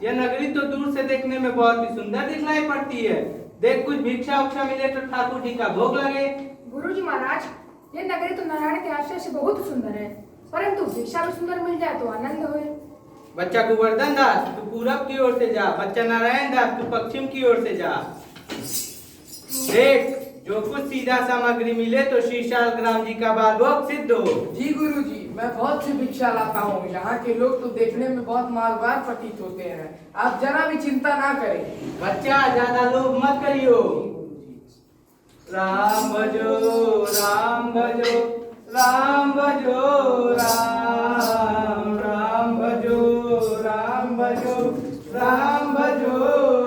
यह नगरी तो दूर से देखने में बहुत ही सुंदर दिखलाई पड़ती है। देख कुछ भिक्षा उक्षा मिले तो ठाकुर जी का भोग लगे। गुरुजी महाराज, ये नगरी तो नारायण के आश्रय से बहुत सुंदर है, परंतु भिक्षा भी सुंदर मिल जाए तो आनंद होए। बच्चा गोवर्धन दास तू पूरब की ओर से जा, बच्चा नारायण दास तू पश्चिम की ओर से जा। देख जो कुछ सीधा सामग्री मिले तो श्री शालग्राम जी का बाल भोग सिद्ध हो। जी गुरुजी, मैं बहुत सी भिक्षा लाता हूँ। यहाँ के लोग तो देखने में बहुत मालदार प्रतीत होते हैं, आप जरा भी चिंता ना करें। बच्चा ज्यादा लोभ मत करियो। राम भजो राम भजो राम भजो राम, राम भजो राम भजो राम भजो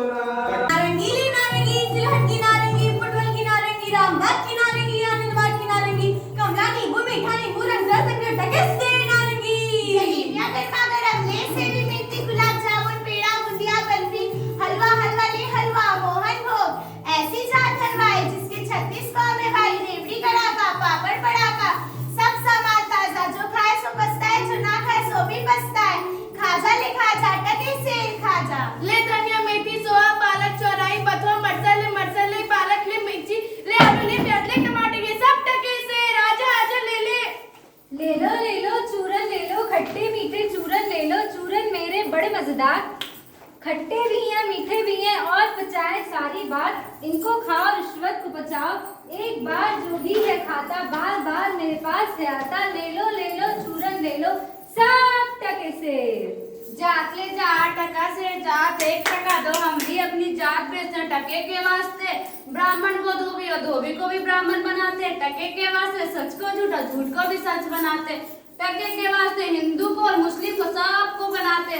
राम। नारंगी ले नारंगी, तिलहन की नारंगी, पटवल की नारंगी, रामबाग की नारंगी, आनंदबाग की नारंगी, कमला नींबू मीठा नींबू रंगदार संगठन टकेस्ते नारंगी। सेवियां गरमा गरम ले सेवी मिर्ची गुलाब जामुन पेड़ा बुंदिया बर्फी हलवा हलवा ले हलवा मोहन भोग ऐसी जात हलवाई जिसके 36 पाव में भाई रेवड़ी कड़ाका पापड़ पड़ाका सब सामान ताजा, जो खाए सो पछताए, जो ना खाए सो भी पछताए। खाजा ले खाजा टके से खाजा ले धनिया मेथी सोया पालक चौराई बथुआ मरचा ले पालक ले मिर्ची ले आलू ले प्याज ले टमाटर ये सब टके से राजा आजा ले लो चूरन ले लो, खट्टे मीठे चूरन ले लो। चूरन मेरे बड़े मजेदार, खट्टे भी हैं मीठे भी हैं और पचाए सारी बात। इनको खाओ रिश्वत को बचाओ, एक बार जो भी है खाता बार बार मेरे पास है आता। ले लो चूरन ले लो सब टके से। जात ले जा टका से जात 1 टका दो, हम भी अपनी जात बेचते टके के वास्ते। ब्राह्मण को धोबी और धोबी को भी ब्राह्मण बनाते टके के वास्ते। सच को झूठा झूठ को भी सच बनाते टके के वास्ते। हिंदू को और मुस्लिम को सबको बनाते।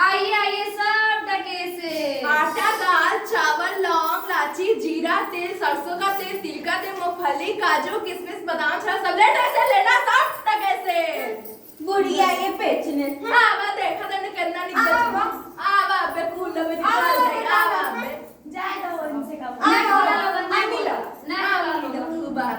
आइए सब टके से। आटा दाल चावल लौंग लाची जीरा तेल सरसों का तेल तिल का तेल मूंगफली काजू किशमिश बादाम छड़ा सब लेना सब टके से। बुढ़िया ये बेचने आवा देखा तने करना नहीं आवा आवा बे कूल में आवा बे जाए दो इनसे का नहीं मिला तू बाहर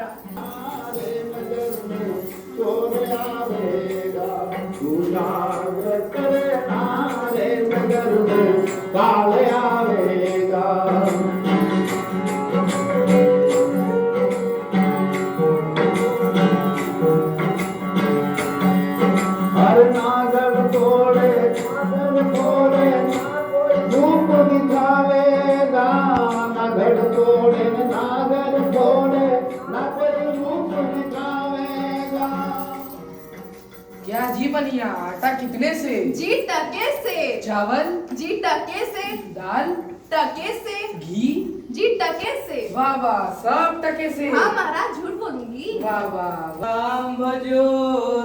क्या जी बनिया, आटा कितने से? जी टके से। चावल? जी टके से। दाल? टके से। घी? जी टके से। वाह वाह सब टके से। हाँ महाराज झूठ बोलूंगी। वाह वाह। राम भजो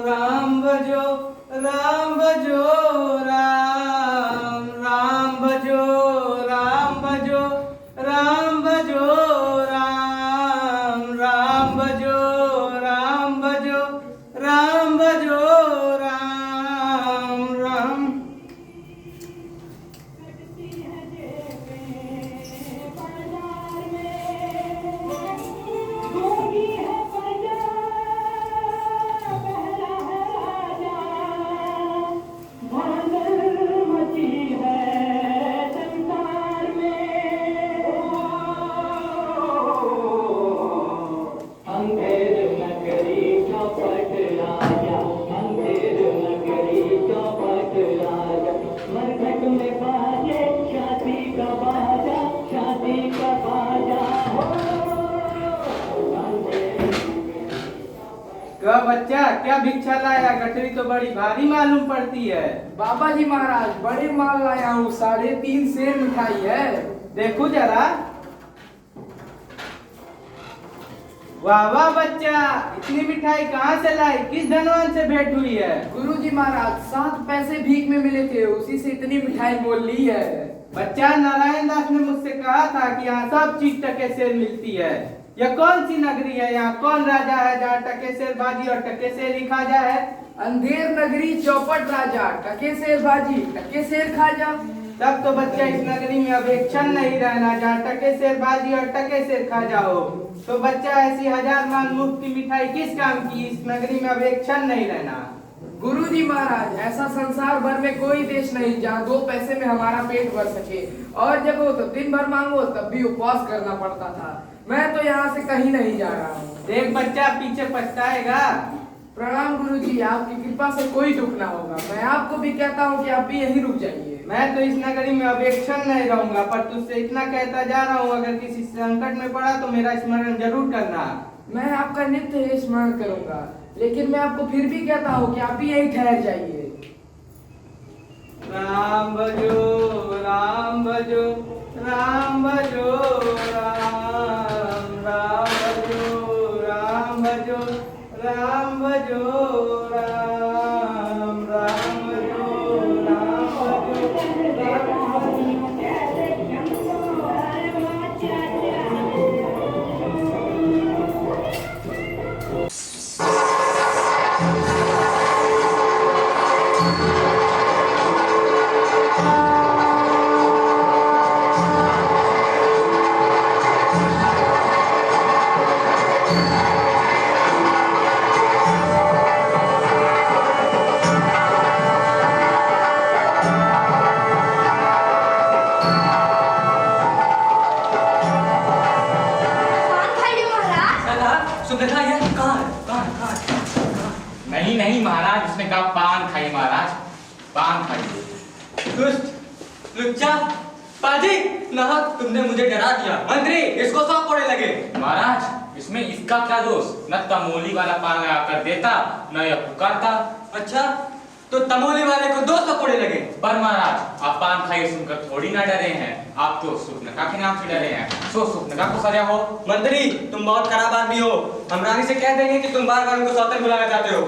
राम भजो राम भजो राम, राम भजो राम भजो राम भजो राम, राम भजो राम भजो राम भजो राम, राम। क्या बच्चा क्या भिक्षा लाया? गठरी तो बड़ी भारी मालूम पड़ती है। बाबा जी महाराज बड़े माल लाया हूँ, 3.5 सेर मिठाई है। देखो जरा। वाह वाह बच्चा, इतनी मिठाई कहाँ से लाई? किस धनवान से भेंट हुई है? गुरुजी महाराज 7 पैसे भीख में मिले थे, उसी से इतनी मिठाई मोल ली है। बच्चा नारायण दास ने मुझसे कहा था कि यहाँ सब चीज टके सेर मिलती है। यह कौन सी नगरी है? यहाँ कौन राजा है जहाँ टके सेर बाजी और टके सेर ही खाजा है? अंधेर नगरी चौपट राजा, टके सेर बाजी टके सेर खाजा। तब तो बच्चा इस नगरी में अब एक क्षण नहीं रहना जहाँ टके सेर बाजी और टके सेर खाजा हो। तो बच्चा ऐसी 1000 मान मुफ्त की मिठाई किस काम की? इस नगरी में अब एक क्षण नहीं रहना। गुरुजी महाराज, ऐसा संसार भर में कोई देश नहीं जहाँ 2 पैसे में हमारा पेट भर सके। और जब हो तो दिन भर मांगो तब भी उपवास करना पड़ता था। मैं तो यहाँ से कहीं नहीं जा रहा हूँ। देख बच्चा, पीछे पछताएगा। प्रणाम गुरुजी, आपकी कृपा से कोई दुख ना होगा। मैं आपको भी कहता हूँ कि आप भी यहीं रुक जाइए। मैं तो इस नगरी में अब एक क्षण नहीं रहूंगा, पर तुझसे इतना कहता जा रहा हूँ, अगर किसी संकट में पड़ा तो मेरा स्मरण जरूर करना। मैं आपका नित्य स्मरण करूंगा, लेकिन मैं आपको फिर भी कहता हूँ कि आप भी यहीं ठहर जाइए। राम भजो राम भजो राम भजो राम राम भजो राम भजो राम भजो राम राम भजो राम पान खाइए महाराज। सुगंधा ये कहाँ है? नहीं नहीं महाराज, उसने कहा पान खाइए महाराज, पान खाइए। दुष्ट लुच्चा पाजी नाहक, तुमने मुझे डरा दिया। मंत्री, इसको सब कोड़े लगे। महाराज, इसमें इसका क्या दोष? न तमोली वाला पान लगा कर देता, न यह पुकारता। अच्छा, तो तमोली वाले को 2 पकोड़े लगे। पर महाराज, आप पान खाइए सुनकर थोड़ी ना डरे हैं, आप तो सुपनका के नाम से डरे हैं। सो सुपनका को सजा हो। मंत्री, तुम बहुत खराब आदमी हो। हम रानी से कह देंगे कि तुम बार बार उनको सौतेन बुलाना चाहते हो।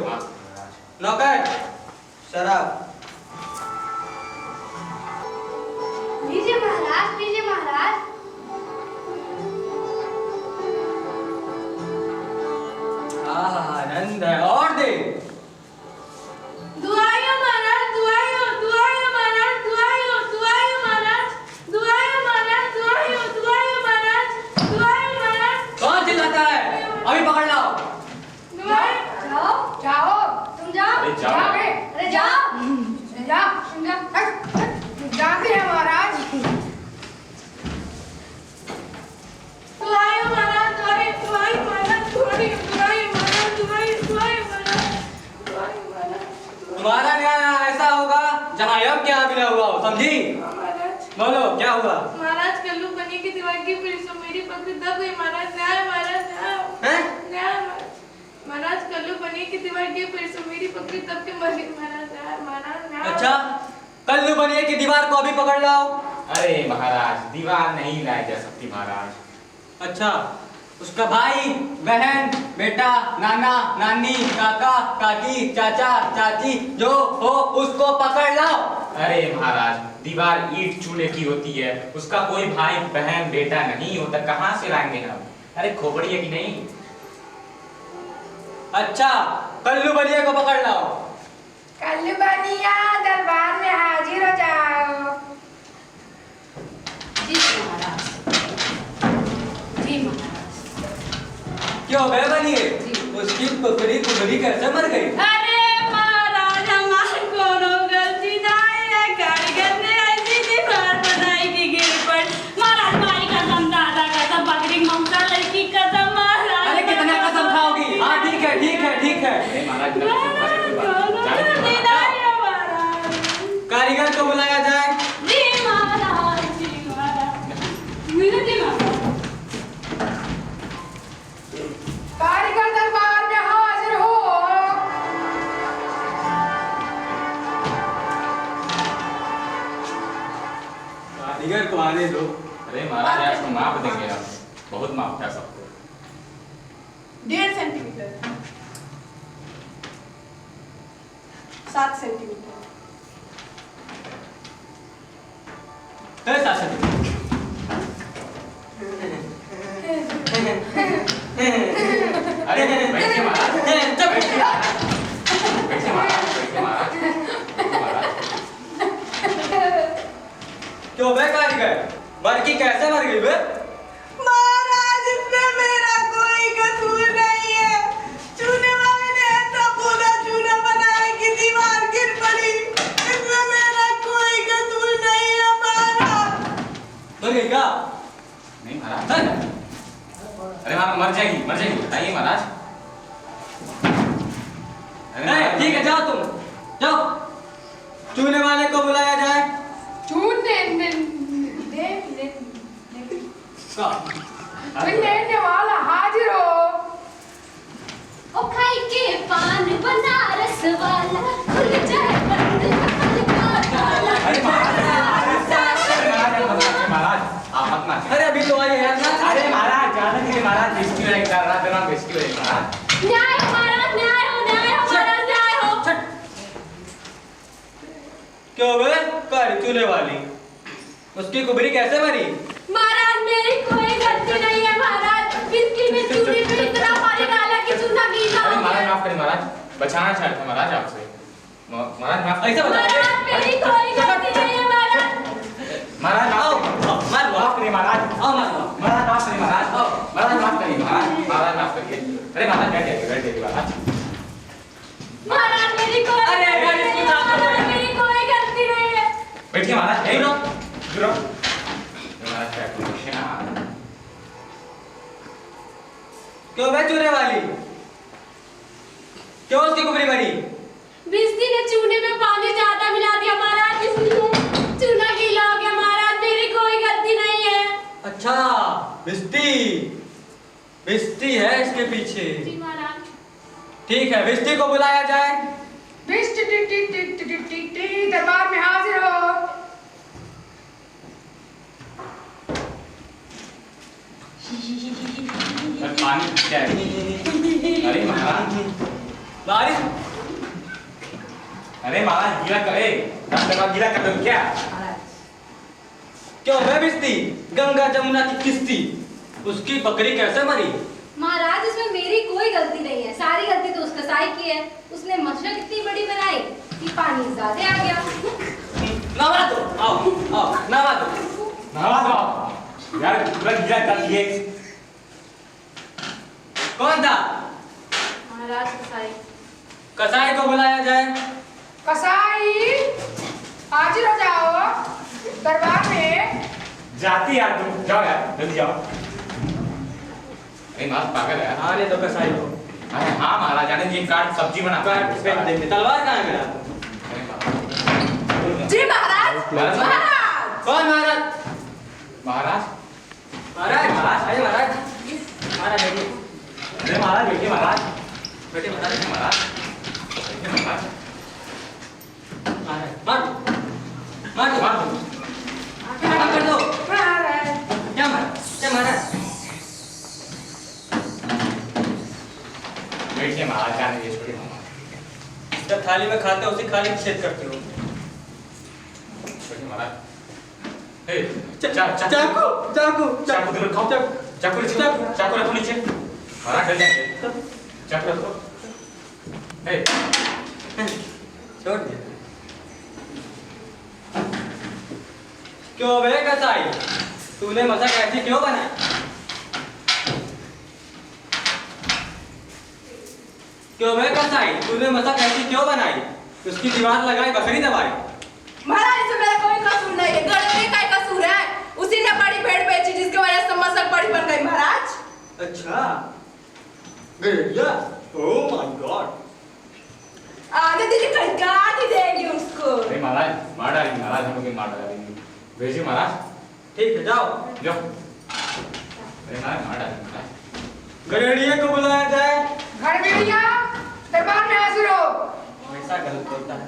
नौकर, शराब। लीजिए महाराज, लीजिए महाराज। आनंद है, और दे। दुआयो महाराज, दुआयो महाराज, दुआयो महाराज, कौन चिल्लाता है? अभी पकड़ लाओ। जाओ जाओ, तुम जाओ। अरे जाओ। जाओ बे, अरे जाओ जाओ, तुम जाओ। जाते हैं महाराज। दुआयो महाराज, दुआयो महाराज, तुम्हारा न्याय ऐसा होगा जहाँ यज्ञ यहाँ मिला हुआ हो, समझी? बोलो, क्या हुआ? महाराज कल्लू बनी की दीवार की पुलिस में मेरी पकड़ दब गई महाराज। न्याय महाराज, हैं? न्याय महाराज, कल्लू बनी की दीवार की पुलिस में मेरी पकड़ दब के मर गई महाराज। न्याय महाराज, न्याय। अच्छा, कल्लू बनिए की दीवार को अभी पकड़ लाओ। अरे महाराज, दीवार नहीं लाई जा सकती महाराज। अच्छा, उसका भाई, बहन, बेटा, नाना, नानी, काका, काकी, चाचा, चाची जो हो उसको पकड़ लाओ। अरे महाराज, दीवार ईंट चूने की होती है, उसका कोई भाई बहन बेटा नहीं होता, कहाँ से लाएंगे हम? अरे खोपड़ी है कि नहीं? अच्छा, कल्लू बनिए को पकड़ लाओ। कल्लू बनिया, दरबार में हाजिर हो जाओ। जी महाराज, जी महाराज। क्यों बे बनिए? उसकी पकड़ी कुबड़ी कैसे मर गई? अरे महाराज, हमारे कोनो गलती नहीं है, कारीगर ने ऐसी दीवार बनाई कि गिर पड़। महाराज, भाई कसम, दादा कसम, बकरी ममता लड़की कसम महाराज। अरे कितना कसम खाओगी? हाँ ठीक है, ठीक है, ठीक है। अरे महाराज, ना कसम खा ले, कोई बात नहीं। जाने दो गलती महाराज। नहीं है महाराज। कारीगर को बुलाया जाए। जी महाराज, जी महाराज, जी महाराज। कारीगर दरबार में हाजिर हो। कारीगर को आने दो। अरे महाराज, आज तो माफ देंगे आप, बहुत माफ था सबको। 1.5 सेंटीमीटर, 7 सेंटीमीटर। कैसा सच? अरे बैठिए महाराज, बैठिए महाराज, बैठिए महाराज, बैठिए महाराज, महाराज। क्यों बे कारीगर? मरकी कैसे मर गई बे? महाराज, इसमें मेरा कोई कसूर नहीं है। चूने वाले ने ऐसा पूरा चूना बनाया कि मर जाएगी बताइए महाराज। ठीक है, जाओ तुम जाओ। चूने वाले को बुलाया जाए। चुनने वाला हाजिर हो। ओ खाई के पान बनारस वाला खुल जाए बंद काला। अरे महाराज आप मत नाचिए। अरे अभी तो आए यार ना। अरे महाराज ज्यादा नहीं महाराज, बेइज्जती हो जाएगी, रात रात बेइज्जती हो जाएगी महाराज। न्याय हो महाराज, न्याय हो महाराज, न्याय हो। क्यों बे कर चूने वाली उसकी कुबरी कैसे मरी? महाराज मेरी कोई गलती नहीं है महाराज, इसकी में चूने पे इतना पानी डाला कि चूना गीला अरे हो महाराज गया। माफ करें महाराज, बचाना चाहते थे महाराज आपसे। महाराज माफ ऐसा बता महाराज मेरी कोई गलती नहीं है महाराज। महाराज आओ मार लो। माफ करिए महाराज। आओ मार लो। महाराज माफ करिए महाराज। महाराज माफ करिए महाराज माफ करिए। अरे महाराज बैठ जाइए महाराज। महाराज मेरी कोई अरे, गलती अरे, नहीं है, इसको साफ करो। महाराज मेरी कोई गलती नहीं है। बैठिए महाराज। यही लो। गिरो। महाराज बैठ बैठिए ना। क्यों बे चूने वाली क्यों उसकी कुबरी मरी? बिस्ती ने चूने में पानी ज्यादा मिला दिया महाराज, इसलिए चूना गीला हो गया महाराज, मेरी कोई गलती नहीं है। अच्छा बिस्ती है इसके पीछे। जी महाराज। ठीक है बिस्ती को बुलाया जाए। दरबार में हाजिर हो। पानी क्या है? अरे महाराज बारिश। अरे महाराज गीला करे, रास्ते में गीला कर दो क्या? क्यों बे बिस्ती गंगा जमुना की किस्ती उसकी बकरी कैसे मरी? महाराज इसमें मेरी कोई गलती नहीं है, सारी गलती तो उस कसाई की है। उसने मशरक इतनी बड़ी बनाई कि पानी ज्यादा आ गया। नवा दो। आओ नवा दो। नहा दो यार, पूरा गीला कर दिए। कौन था? महाराज कसाई। कसाई को बुलाया जाए। कसाई हाजिर हो जाओ दरबार में। जाती यार तुम, जाओ यार जल्दी जाओ। अरे महाराज पागल है। आने दो कसाई को। अरे हाँ महाराज, जाने जी काट सब्जी बना काट फेंक देंगे। तलवार कहाँ है मेरा? जी महाराज। महाराज कौन महाराज? महाराज महाराज महाराज आइए महाराज। महाराज बैठिए। अरे महाराज बैठिए महाराज। बैठिए महाराज। महाराज बैठिए महाराज। महाराज मार दो। मार दो। मार दो। मार कर दो। महाराज क्या महाराज? क्या महाराज? बैठिए महाराज, जाने दीजिए छोड़िए। जब थाली में खाते हो उसी खाली छेद करते हो। बैठिए महाराज। ए, चाकू चाकू चाकू दे रखो। चाकू रखो नीचे। महाराज डर जाएंगे। चाकू रखो। ए, छोड़ दिया। क्यों बे कसाई तूने मशक ऐसी क्यों बनाई? क्यों बे कसाई तूने मशक ऐसी क्यों बनाई? उसकी दीवार लगाई बकरी दबाई। महाराज इसमें मेरा कोई कसूर नहीं है, गड़बड़ी का कसूर है। उसी ने बड़ी भेड़ बेची जिसकी वजह से मशक बड़ी बन गई महाराज। अच्छा गड़िया। Oh my God. आगे दीदी काट ही देंगे उसको। अरे महाराज मार डालेंगे महाराज, हम लोग मार डालेंगे। भेजिए महाराज। ठीक है जाओ। जाओ। अरे महाराज मार डालेंगे महाराज। गड़ेड़िए को बुलाया जाए। गड़बड़िया दरबार में हाजिर हो। हमेशा गलत बोलता है।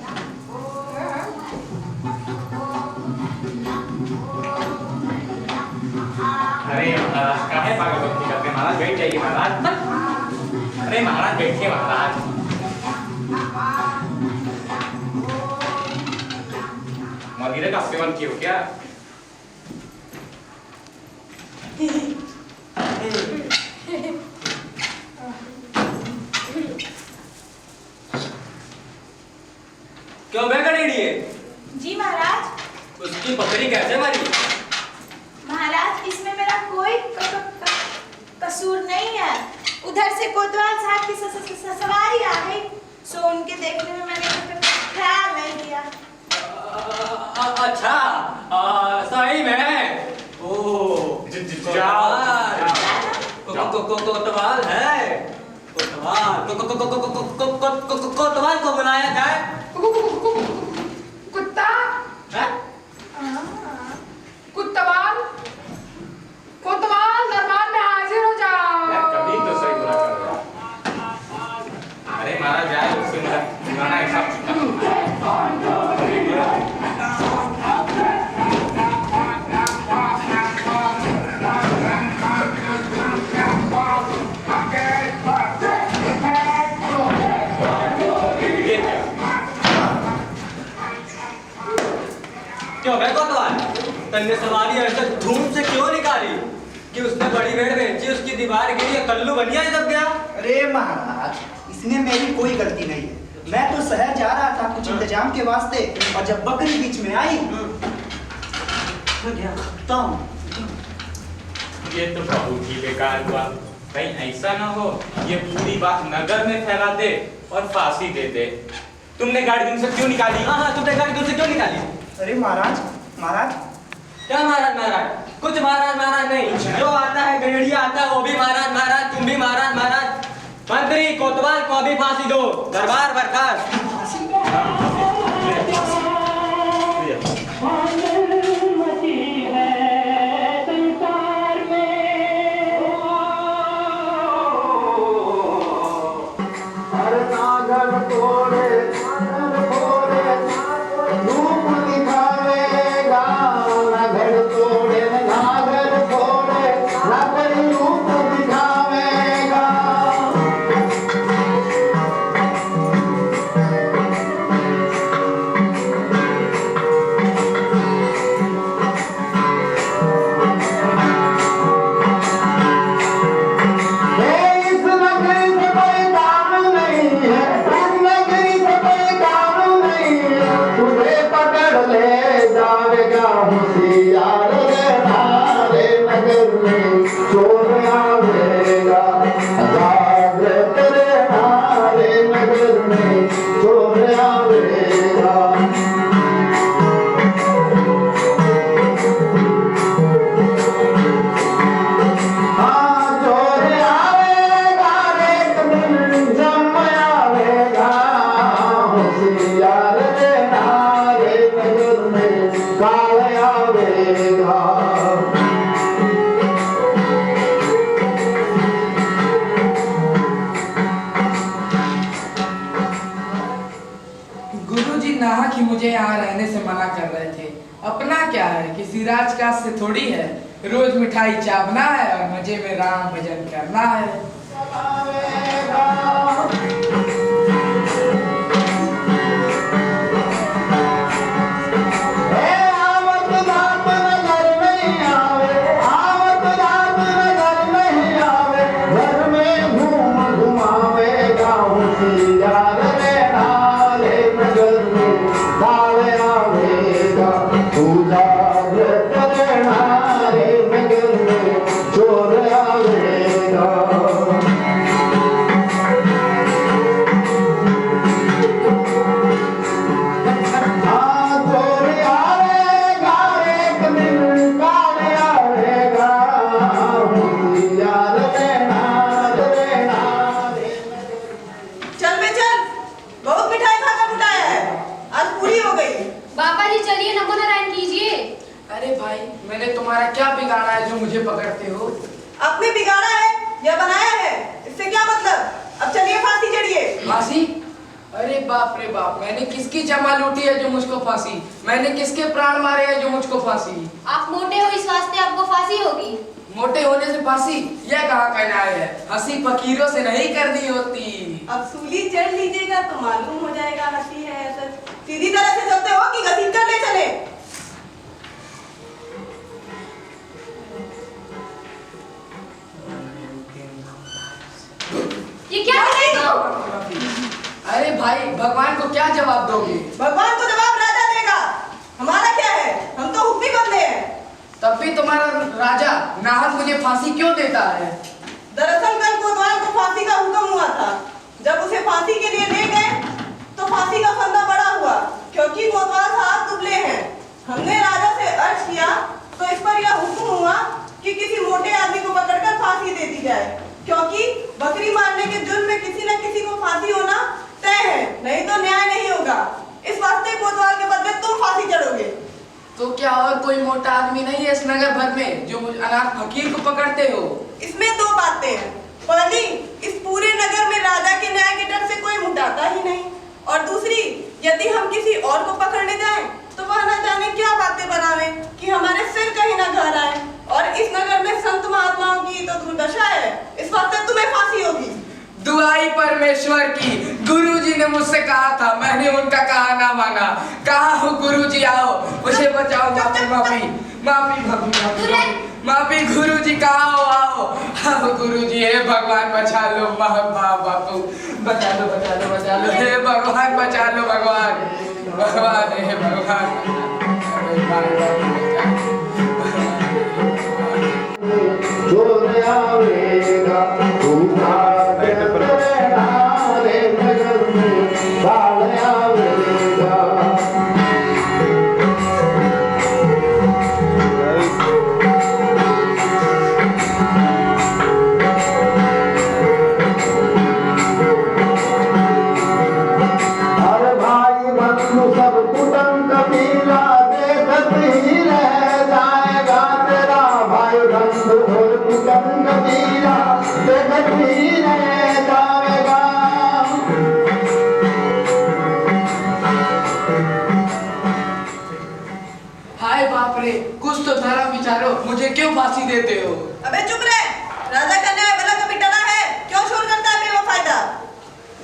अरे महाराज काहे पागलपंती करते हैं महाराज? बैठ जाइए महाराज। अरे महाराज बैठिए महाराज। मदिरा का सेवन किए हो क्या? क्यों बे गड़ेड़िए जी महाराज। उसकी बकरी कैसे मरी? महाराज इसमें मेरा कोई कसूर नहीं है। उधर से कोतवाल साहब की सवारी आ गई, सो उनके देखने में मैंने ख्याल नहीं किया। अच्छा सही में। ओ जाओ। जाओ। कोतवाल है। कोतवाल को बुलाया जाए। कुत्ता हैं? कुत्तवाल कोतवाल दरबार में हाजिर हो जाओ। कभी तो सही बुला कर रहा। अरे महाराज जाए उससे बुलाना है सब। क्यों बे कोतवाल, तन्ने सवारी ऐसे धूम से क्यों निकाली कि उसने बड़ी भेड़ बेची, उसकी दीवार गिरी, कल्लू बनिया दब गया? अरे महाराज, इसमें मेरी कोई गलती नहीं है। मैं तो शहर जा रहा था कुछ इंतजाम के वास्ते, और जब बकरी बीच में आई तो गया। ये तो बहुत ही बेकार हुआ। कहीं ऐसा ना हो ये पूरी बात नगर में फैला दे और फांसी दे दे। तुमने गाड़ी दूर से क्यों निकाली? हाँ, तुमने गाड़ी दूर से क्यों निकाली? अरे महाराज, महाराज क्या महाराज महाराज? कुछ महाराज महाराज नहीं, जो आता है गड़ेड़िया आता है वो भी महाराज महाराज, तुम भी महाराज महाराज। मंत्री कोतवाल को अभी फांसी दो, दरबार बर्खास्त। मुझे यहाँ रहने से मना कर रहे थे। अपना क्या है, किसी राजकाज से थोड़ी है। रोज मिठाई चावना है और मजे में राम भजन करना है। तुम्हारा क्या बिगाड़ा है जो मुझे पकड़ते हो? आपने बिगाड़ा है या बनाया है, इससे क्या मतलब? अब चलिए फांसी चढ़िए। फांसी? अरे बाप रे बाप, मैंने किसकी जमा लूटी है जो मुझको फांसी? मैंने किसके प्राण मारे हैं जो मुझको फांसी? आप मोटे हो इस वास्ते आपको फांसी होगी। मोटे होने से फांसी? यह कहाँ का न्याय है? हंसी फकीरों से नहीं करनी होती। अब सूली चढ़ लीजिएगा तो मालूम हो जाएगा हंसी है या सच। सीधी तरह से चलते हो कि घसीट कर ले चले? ये क्या कर रहे हो? अरे भाई, भगवान को क्या जवाब दोगे? भगवान को जवाब राजा देगा, हमारा क्या है, हम तो हुक्मी बंदे हैं। तब भी तुम्हारा राजा नाहक मुझे फांसी क्यों देता है? दरअसल कल कोतवाल को फांसी का हुक्म हुआ था। जब उसे फांसी के लिए ले गए तो फांसी का फंदा बड़ा हुआ, क्योंकि कोतवाल साहब दुबले हैं। हमने राजा से अर्ज किया तो इस पर यह हुक्म हुआ कि किसी मोटे आदमी को पकड़कर फांसी दे दी जाए। कोई मोटा आदमी नहीं है इस नगर भर में जो मुझ अनाथ फकीर को पकड़ते हो। इसमें दो बातें हैं। पहली, इस पूरे नगर में राजा के न्याय के डर से कोई मुटाता ही नहीं, और दूसरी, यदि हम किसी और को पकड़ने जाएं तो वह न जाने क्या बातें बनावे कि हमारे सिर कहीं न घर आए। और इस नगर में संत महात्माओं की तो दुर्दशा है, इस वास्ते तुम्हें फांसी होगी। दुआई परमेश्वर की, गुरुजी ने मुझसे कहा था, मैंने उनका कहा ना माना। कहा हो गुरुजी आओ मुझे बचाओ। माफी माफी माफी माफी माफी गुरुजी कहा हो आओ। हाँ गुरुजी, हे भगवान बचा लो, बापू बचा लो बचा लो बचा लो, हे भगवान बचा लो, भगवान भगवान हे भगवान। हाय बाप रे, कुछ तो धर्म विचारो, मुझे क्यों फांसी देते हो? अबे चुप रहे, राजा का न्याय भला कभी टला है? क्यों शोर करता है बेवफायदा?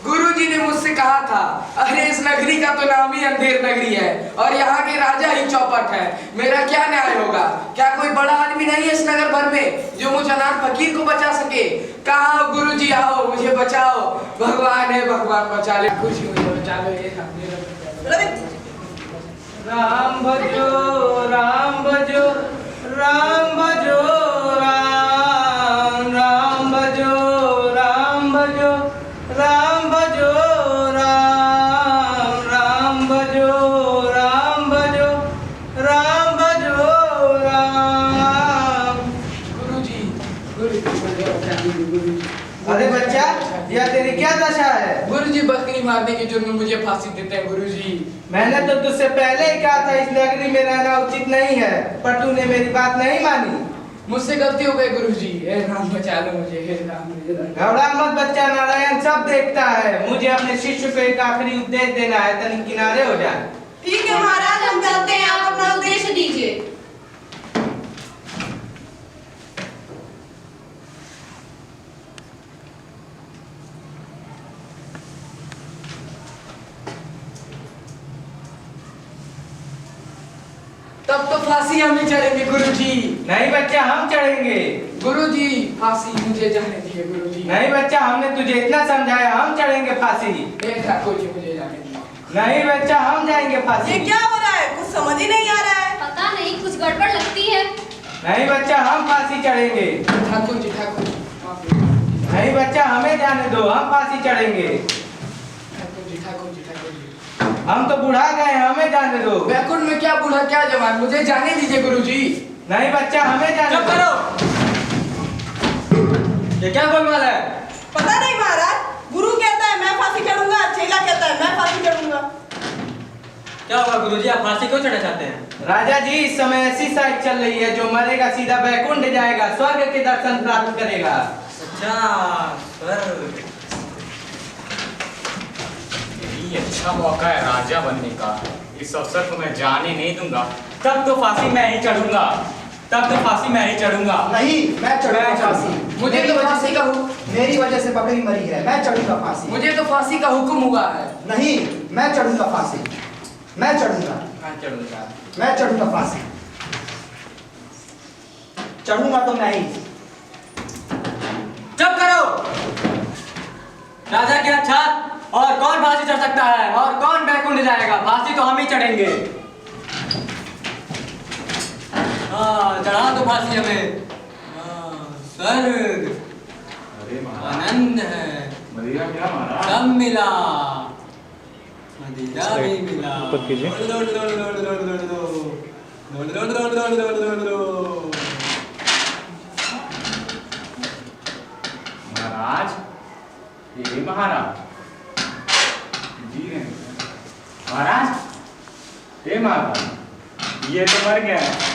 गुरुजी ने मुझसे कहा था, अरे इस नगरी का तो नाम ही अंधेर नगरी है और यहाँ के राजा ही चौपट है। मेरा क्या न्याय होगा? क्या कोई बड़ा आदमी नहीं है इस नगर भर में जो मुझ अनाथ फकीर को बचा सके? कहा गुरुजी आओ मुझे बचाओ, भगवान है भगवान बचा ले, कुछ मुझे बचा लो। राम भजो राम भजो राम भजो राम राम भजो राम भजो राम भजो राम राम भजो राम भजो राम भजो राम। गुरुजी अरे बच्चा, यह तेरी क्या दशा है? गुरुजी बकरी मारने के जुर्म में मुझे फांसी देते हैं। गुरुजी मैंने तो तुझसे पहले ही कहा था इस नगरी में रहना उचित नहीं है, पर तूने मेरी बात नहीं मानी। मुझसे गलती हो गई गुरुजी, हे राम बचा लो मुझे, हे राम। घबरा मत बच्चा, नारायण सब देखता है। मुझे अपने शिष्य को एक आखिरी उपदेश देना है, तनिक किनारे हो जा। ठीक है महाराज, हम चलते हैं, आप अपना उद्देश्य दीजिए। तब तो फांसी हम ही चढ़ेंगे गुरुजी। नहीं बच्चा, हम चढ़ेंगे। गुरुजी फांसी मुझे जाने दीजिए गुरुजी। नहीं बच्चा, हमने तुझे इतना समझाया, हम चढ़ेंगे फांसी। ठाकुर जी मुझे जाने दीजिए। नहीं बच्चा, हम जाएंगे फांसी। ये क्या हो रहा है? कुछ समझ ही नहीं आ रहा है। पता नहीं, कुछ गड़बड़ लगती है। नहीं बच्चा, हम फांसी चढ़ेंगे। ठाकुर जी माफी। नहीं बच्चा, हमें जाने दो, हम फांसी चढ़ेंगे। ठाकुर जी हम तो बुढ़ा गए, हमें जाने दो। बैकुंठ में क्या बूढ़ा क्या जवान, मुझे जाने दीजिए गुरुजी। नहीं बच्चा, हमें जाने चुप दो। करो, ये क्या गोलमाल है? पता नहीं महाराज, गुरु कहता है मैं फांसी चढ़ूंगा, चेला कहता है मैं फांसी चढ़ूंगा। क्या होगा गुरुजी, आप फांसी क्यों चढ़ना चाहते हैं? राजा जी, इस समय ऐसी साइड चल रही है, जो मरेगा सीधा बैकुंठ जाएगा, स्वर्ग के दर्शन प्राप्त करेगा। अच्छा स्वर्ग, ये अच्छा मौका है राजा बनने का, इस अवसर को मैं जाने नहीं दूंगा। तब तो फांसी मैं ही चढ़ूंगा, तब तो फांसी मैं ही चढ़ूंगा। नहीं, मैं चढ़ूंगा फांसी। मुझे तो फांसी का मेरी वजह से बकरी मरी है, मैं चढ़ूंगा फांसी। मुझे तो फांसी का हुक्म हुआ है। नहीं, मैं चढ़ूंगा फांसी, मैं चढ़ूंगा, मैं चढ़ूंगा, मैं चढ़ूंगा फांसी। चढ़ूंगा तो मैं ही। चुप करो, राजा की अच्छा, और कौन फांसी चढ़ सकता है और कौन बैकुंठ जाएगा? फांसी तो हम ही चढ़ेंगे। हाँ, चढ़ा दो फांसी हमें। स्वर्ग, आनंद है, मदिरा क्या मारा? सब मिला, मदिरा भी मिला। दौड़ दौड़ दौड़ दौड़ दौड़ दौड़ दौड़ दौड़ दौड़ दौड़ दौड़ दौड़ दौड़। महाराज, ये महाराज जी रहे हैं। महाराज, ये महाराज, ये तो मर गया है।